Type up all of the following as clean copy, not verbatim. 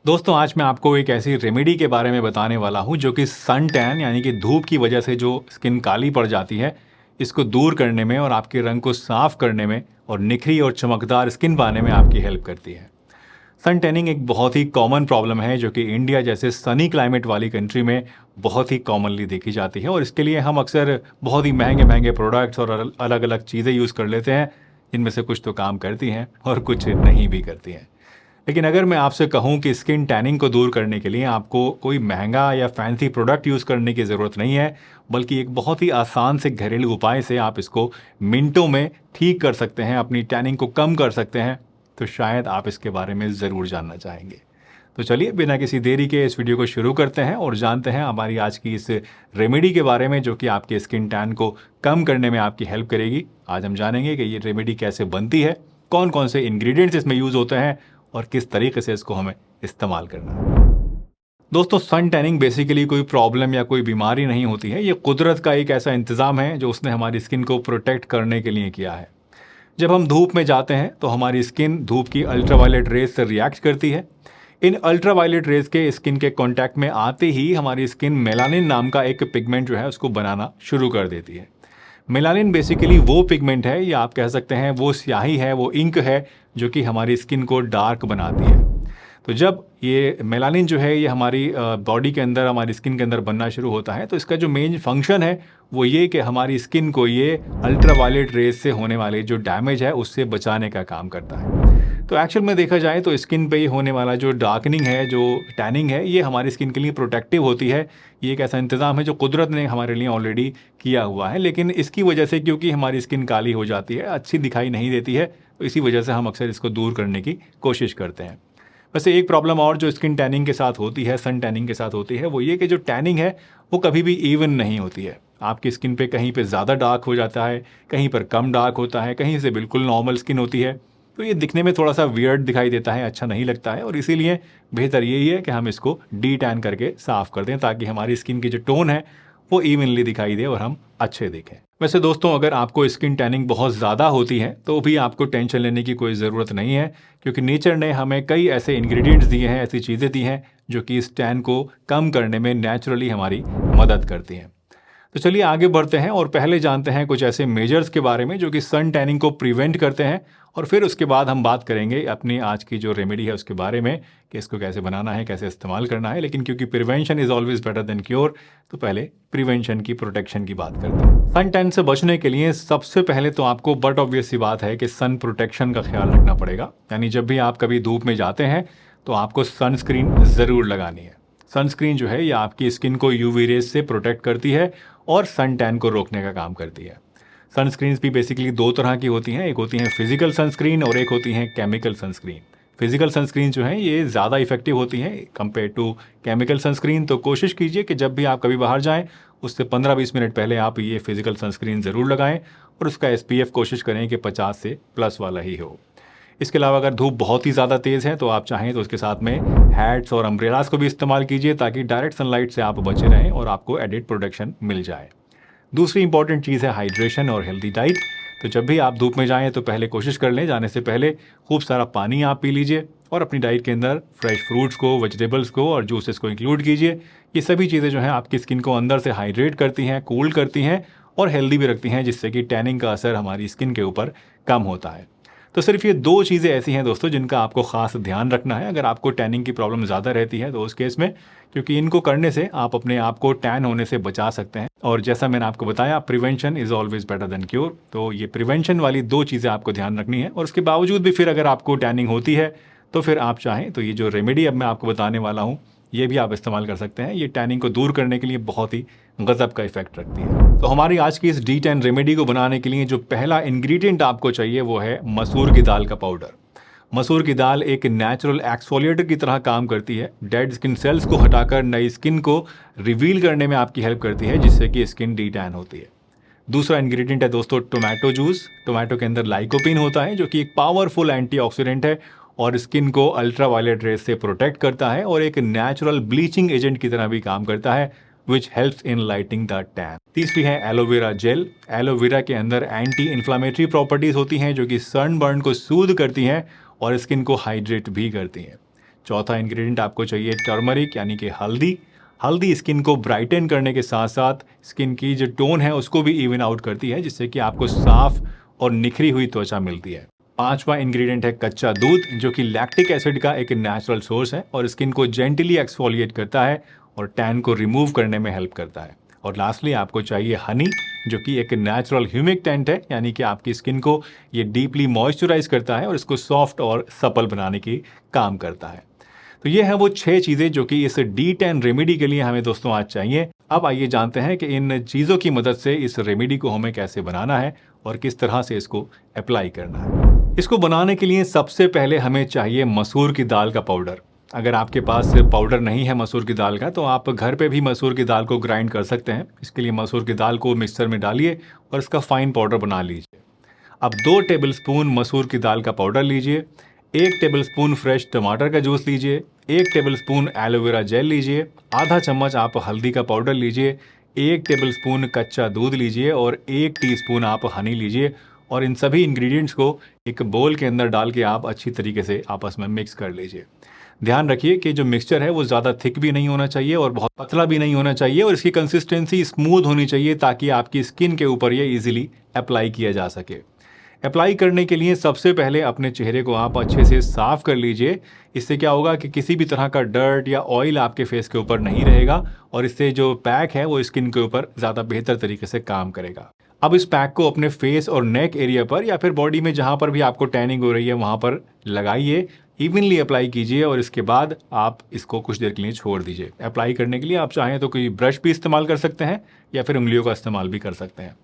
दोस्तों आज मैं आपको एक ऐसी रेमेडी के बारे में बताने वाला हूँ जो कि सन टैन यानी कि धूप की वजह से जो स्किन काली पड़ जाती है इसको दूर करने में और आपके रंग को साफ करने में और निखरी और चमकदार स्किन पाने में आपकी हेल्प करती है। सन टैनिंग एक बहुत ही कॉमन प्रॉब्लम है जो कि इंडिया जैसे सनी क्लाइमेट वाली कंट्री में बहुत ही कॉमनली देखी जाती है और इसके लिए हम अक्सर बहुत ही महंगे महंगे प्रोडक्ट्स और अलग अलग चीज़ें यूज़ कर लेते हैं जिनमें से कुछ तो काम करती हैं और कुछ नहीं भी करती हैं। लेकिन अगर मैं आपसे कहूं कि स्किन टैनिंग को दूर करने के लिए आपको कोई महंगा या फैंसी प्रोडक्ट यूज़ करने की ज़रूरत नहीं है, बल्कि एक बहुत ही आसान से घरेलू उपाय से आप इसको मिनटों में ठीक कर सकते हैं, अपनी टैनिंग को कम कर सकते हैं, तो शायद आप इसके बारे में ज़रूर जानना चाहेंगे। तो चलिए बिना किसी देरी के इस वीडियो को शुरू करते हैं और जानते हैं हमारी आज की इस रेमेडी के बारे में जो कि आपके स्किन टैन को कम करने में आपकी हेल्प करेगी। आज हम जानेंगे कि ये रेमेडी कैसे बनती है, कौन कौन से इंग्रेडिएंट्स इसमें यूज़ होते हैं और किस तरीके से इसको हमें इस्तेमाल करना है। दोस्तों सन टैनिंग बेसिकली कोई प्रॉब्लम या कोई बीमारी नहीं होती है, ये कुदरत का एक ऐसा इंतज़ाम है जो उसने हमारी स्किन को प्रोटेक्ट करने के लिए किया है। जब हम धूप में जाते हैं तो हमारी स्किन धूप की अल्ट्रावायलेट रेज से रिएक्ट करती है। इन अल्ट्रावायलेट रेज के स्किन के कांटेक्ट में आते ही हमारी स्किन मेलानिन नाम का एक पिगमेंट जो है उसको बनाना शुरू कर देती है। मेलानिन बेसिकली वो पिगमेंट है या आप कह सकते हैं वो स्याही है, वो इंक है जो कि हमारी स्किन को डार्क बनाती है। तो जब ये मेलानिन जो है ये हमारी बॉडी के अंदर, हमारी स्किन के अंदर बनना शुरू होता है तो इसका जो मेन फंक्शन है वो ये कि हमारी स्किन को ये अल्ट्रावायलेट रेज से होने वाले जो डैमेज है उससे बचाने का काम करता है। तो एक्चुअल में देखा जाए तो स्किन पे ही होने वाला जो डार्कनिंग है, जो टैनिंग है, ये हमारी स्किन के लिए प्रोटेक्टिव होती है। ये एक ऐसा इंतज़ाम है जो कुदरत ने हमारे लिए ऑलरेडी किया हुआ है, लेकिन इसकी वजह से क्योंकि हमारी स्किन काली हो जाती है, अच्छी दिखाई नहीं देती है, तो इसी वजह से हम अक्सर इसको दूर करने की कोशिश करते हैं। वैसे एक प्रॉब्लम और जो स्किन टैनिंग के साथ होती है, सन टैनिंग के साथ होती है, वो ये कि जो टैनिंग है वो कभी भी इवन नहीं होती है। आपकी स्किन पे कहीं पे ज़्यादा डार्क हो जाता है, कहीं पर कम डार्क होता है, कहीं से बिल्कुल नॉर्मल स्किन होती है। तो ये दिखने में थोड़ा सा वियर्ड दिखाई देता है, अच्छा नहीं लगता है और इसीलिए बेहतर यही है कि हम इसको डी टैन करके साफ़ कर दें ताकि हमारी स्किन की जो टोन है वो इवनली दिखाई दे और हम अच्छे दिखें। वैसे दोस्तों अगर आपको स्किन टैनिंग बहुत ज़्यादा होती है तो भी आपको टेंशन लेने की कोई ज़रूरत नहीं है, क्योंकि नेचर ने हमें कई ऐसे इंग्रेडिएंट्स दिए हैं, ऐसी चीज़ें दी हैं जो कि इस टैन को कम करने में नेचुरली हमारी मदद करती हैं। तो चलिए आगे बढ़ते हैं और पहले जानते हैं कुछ ऐसे मेजर्स के बारे में जो कि सन टैनिंग को प्रिवेंट करते हैं और फिर उसके बाद हम बात करेंगे अपनी आज की जो रेमेडी है उसके बारे में कि इसको कैसे बनाना है, कैसे इस्तेमाल करना है। लेकिन क्योंकि prevention is always better than cure, तो पहले प्रिवेंशन की, प्रोटेक्शन की बात करते हैं। सन टैन से बचने के लिए सबसे पहले तो आपको बट ऑब्वियस सी बात है कि सन प्रोटेक्शन का ख्याल रखना पड़ेगा। यानी जब भी आप कभी धूप में जाते हैं तो आपको सनस्क्रीन ज़रूर लगानी है। सनस्क्रीन जो है ये आपकी स्किन को यूवी रेज से प्रोटेक्ट करती है और सन टैन को रोकने का काम करती है। सनस्क्रीन्स भी बेसिकली दो तरह की होती हैं, एक होती हैं फिजिकल सनस्क्रीन और एक होती हैं केमिकल सनस्क्रीन। फिजिकल सनस्क्रीन जो हैं ये ज़्यादा इफेक्टिव होती हैं कंपेयर टू केमिकल सनस्क्रीन। तो कोशिश कीजिए कि जब भी आप कभी बाहर जाएं उससे 15-20 मिनट पहले आप ये फिजिकल सनस्क्रीन ज़रूर लगाएं और उसका SPF कोशिश करें कि 50 से प्लस वाला ही हो। इसके अलावा अगर धूप बहुत ही ज़्यादा तेज़ है तो आप चाहें तो उसके साथ में हैट्स और अम्ब्रेलास को भी इस्तेमाल कीजिए ताकि डायरेक्ट सनलाइट से आप बचे रहें और आपको एडिड प्रोटेक्शन मिल जाए। दूसरी इंपॉर्टेंट चीज़ है हाइड्रेशन और हेल्दी डाइट। तो जब भी आप धूप में जाएं तो पहले कोशिश कर लें, जाने से पहले खूब सारा पानी आप पी लीजिए और अपनी डाइट के अंदर फ्रेश फ्रूट्स को, वेजिटेबल्स को और जूसेस को इंक्लूड कीजिए। ये सभी चीज़ें जो हैं आपकी स्किन को अंदर से हाइड्रेट करती हैं, कूल करती हैं और हेल्दी भी रखती हैं, जिससे कि टैनिंग का असर हमारी स्किन के ऊपर कम होता है। तो सिर्फ ये दो चीज़ें ऐसी हैं दोस्तों जिनका आपको ख़ास ध्यान रखना है अगर आपको टैनिंग की प्रॉब्लम ज़्यादा रहती है तो उस केस में, क्योंकि इनको करने से आप अपने आप को टैन होने से बचा सकते हैं। और जैसा मैंने आपको बताया, prevention is always better than cure. तो ये प्रिवेंशन वाली दो चीज़ें आपको ध्यान रखनी है और उसके बावजूद भी फिर अगर आपको टैनिंग होती है तो फिर आप चाहें तो ये जो रेमेडी अब मैं आपको बताने वाला हूँ ये भी आप इस्तेमाल कर सकते हैं। ये टैनिंग को दूर करने के लिए बहुत ही गजब का इफेक्ट रखती है। तो हमारी आज की इस D10 रेमेडी को बनाने के लिए जो पहला इंग्रेडिएंट आपको चाहिए वो है मसूर की दाल का पाउडर। मसूर की दाल एक नेचुरल एक्सफोलिएटर की तरह काम करती है। डेड स्किन सेल्स को हटाकर नई स्किन को रिवील करने में आपकी हेल्प करती है, जिससे कि स्किन D10 होती है। दूसरा इंग्रेडिएंट है दोस्तों टोमेटो जूस। टोमेटो के अंदर लाइकोपिन होता है जो कि एक पावरफुल एंटीऑक्सीडेंट है और स्किन को अल्ट्रावायलेट रेज से प्रोटेक्ट करता है और एक नेचुरल ब्लीचिंग एजेंट की तरह भी काम करता है, which helps in lighting the tan. तीसरी है एलोवेरा जेल। एलोवेरा के अंदर एंटी इन्फ्लामेटरी प्रॉपर्टीज होती हैं जो कि सनबर्न को सूद करती हैं और स्किन को हाइड्रेट भी करती हैं। चौथा इंग्रेडिएंट आपको चाहिए टर्मरिक यानी कि हल्दी। हल्दी स्किन को ब्राइटन करने के साथ साथ स्किन की जो टोन है उसको भी इवन आउट करती है, जिससे कि आपको साफ और निखरी हुई त्वचा मिलती है। पांचवा इंग्रेडिएंट है कच्चा दूध, जो कि लैक्टिक एसिड का एक नेचुरल सोर्स है और स्किन को जेंटली एक्सफोलिएट करता है और टैन को रिमूव करने में हेल्प करता है। और लास्टली आपको चाहिए हनी, जो कि एक नेचुरल ह्यूमिकटेंट है, यानी कि आपकी स्किन को ये डीपली मॉइस्चराइज करता है और इसको सॉफ्ट और सपल बनाने की काम करता है। तो ये हैं वो 6 चीज़ें जो कि इस D10 रेमेडी के लिए हमें दोस्तों आज चाहिए। अब आइए जानते हैं कि इन चीज़ों की मदद से इस रेमेडी को हमें कैसे बनाना है और किस तरह से इसको अप्लाई करना है। इसको बनाने के लिए सबसे पहले हमें चाहिए मसूर की दाल का पाउडर। अगर आपके पास पाउडर नहीं है मसूर की दाल का, तो आप घर पे भी मसूर की दाल को ग्राइंड कर सकते हैं। इसके लिए मसूर की दाल को मिक्सर में डालिए और इसका फाइन पाउडर बना लीजिए। अब 2 टेबलस्पून मसूर की दाल का पाउडर लीजिए, 1 टेबलस्पून फ्रेश टमाटर का जूस लीजिए, 1 टेबलस्पून एलोवेरा जेल लीजिए, आधा चम्मच आप हल्दी का पाउडर लीजिए, 1 टेबलस्पून कच्चा दूध लीजिए और 1 टीस्पून आप हनी लीजिए और इन सभी इंग्रेडिएंट्स को एक बोल के अंदर डाल के आप अच्छी तरीके से आपस में मिक्स कर लीजिए। ध्यान रखिए कि जो मिक्सचर है वो ज़्यादा थिक भी नहीं होना चाहिए और बहुत पतला भी नहीं होना चाहिए और इसकी कंसिस्टेंसी स्मूथ होनी चाहिए, ताकि आपकी स्किन के ऊपर ये इजीली अप्लाई किया जा सके। अप्लाई करने के लिए सबसे पहले अपने चेहरे को आप अच्छे से साफ कर लीजिए। इससे क्या होगा कि किसी भी तरह का डर्ट या ऑयल आपके फेस के ऊपर नहीं रहेगा और इससे जो पैक है वो स्किन के ऊपर ज़्यादा बेहतर तरीके से काम करेगा। अब इस पैक को अपने फेस और नेक एरिया पर या फिर बॉडी में जहाँ पर भी आपको टैनिंग हो रही है वहाँ पर लगाइए, इवनली अप्लाई कीजिए और इसके बाद आप इसको कुछ देर के लिए छोड़ दीजिए। अप्लाई करने के लिए आप चाहें तो कोई ब्रश भी इस्तेमाल कर सकते हैं या फिर उंगलियों का इस्तेमाल भी कर सकते हैं।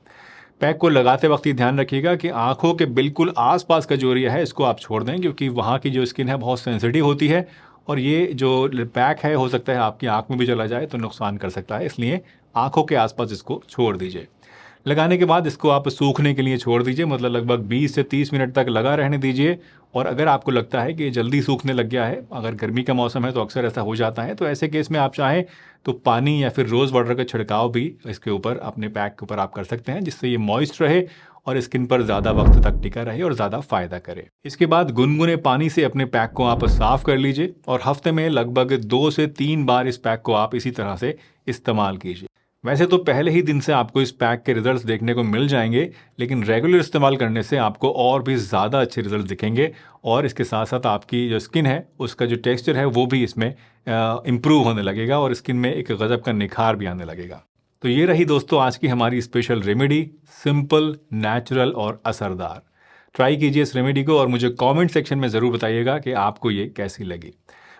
पैक को लगाते वक्त ये ध्यान रखिएगा कि आंखों के बिल्कुल आसपास का जो एरिया है इसको आप छोड़ दें, क्योंकि वहाँ की जो स्किन है बहुत सेंसिटिव होती है और ये जो पैक है हो सकता है आपकी आंख में भी चला जाए तो नुकसान कर सकता है, इसलिए आंखों के आसपास इसको छोड़ दीजिए। लगाने के बाद इसको आप सूखने के लिए छोड़ दीजिए, मतलब लगभग 20 से 30 मिनट तक लगा रहने दीजिए। और अगर आपको लगता है कि ये जल्दी सूखने लग गया है, अगर गर्मी का मौसम है तो अक्सर ऐसा हो जाता है, तो ऐसे केस में आप चाहें तो पानी या फिर रोज़ वाटर का छिड़काव भी इसके ऊपर अपने पैक के ऊपर आप कर सकते हैं, जिससे ये मॉइस्ट रहे और स्किन पर ज़्यादा वक्त तक टिका रहे और ज़्यादा फ़ायदा करे। इसके बाद गुनगुने पानी से अपने पैक को आप साफ़ कर लीजिए और हफ्ते में लगभग 2 से 3 बार इस पैक को आप इसी तरह से इस्तेमाल कीजिए। वैसे तो पहले ही दिन से आपको इस पैक के रिजल्ट्स देखने को मिल जाएंगे, लेकिन रेगुलर इस्तेमाल करने से आपको और भी ज़्यादा अच्छे रिजल्ट दिखेंगे और इसके साथ साथ आपकी जो स्किन है उसका जो टेक्सचर है वो भी इसमें इम्प्रूव होने लगेगा और स्किन में एक गज़ब का निखार भी आने लगेगा। तो ये रही दोस्तों आज की हमारी स्पेशल रेमेडी, सिंपल, नेचुरल और असरदार। ट्राई कीजिए इस रेमेडी को और मुझे कमेंट सेक्शन में ज़रूर बताइएगा कि आपको ये कैसी लगी।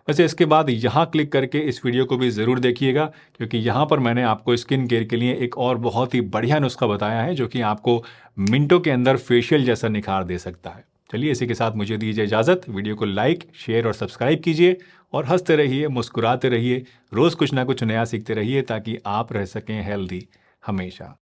वैसे इसके बाद यहाँ क्लिक करके इस वीडियो को भी ज़रूर देखिएगा, क्योंकि यहाँ पर मैंने आपको स्किन केयर के लिए एक और बहुत ही बढ़िया नुस्खा बताया है जो कि आपको मिनटों के अंदर फेशियल जैसा निखार दे सकता है। चलिए इसी के साथ मुझे दीजिए इजाज़त। वीडियो को लाइक, शेयर और सब्सक्राइब कीजिए और हंसते रहिए, मुस्कुराते रहिए, रोज़ कुछ ना कुछ नया सीखते रहिए ताकि आप रह सकें हेल्दी हमेशा।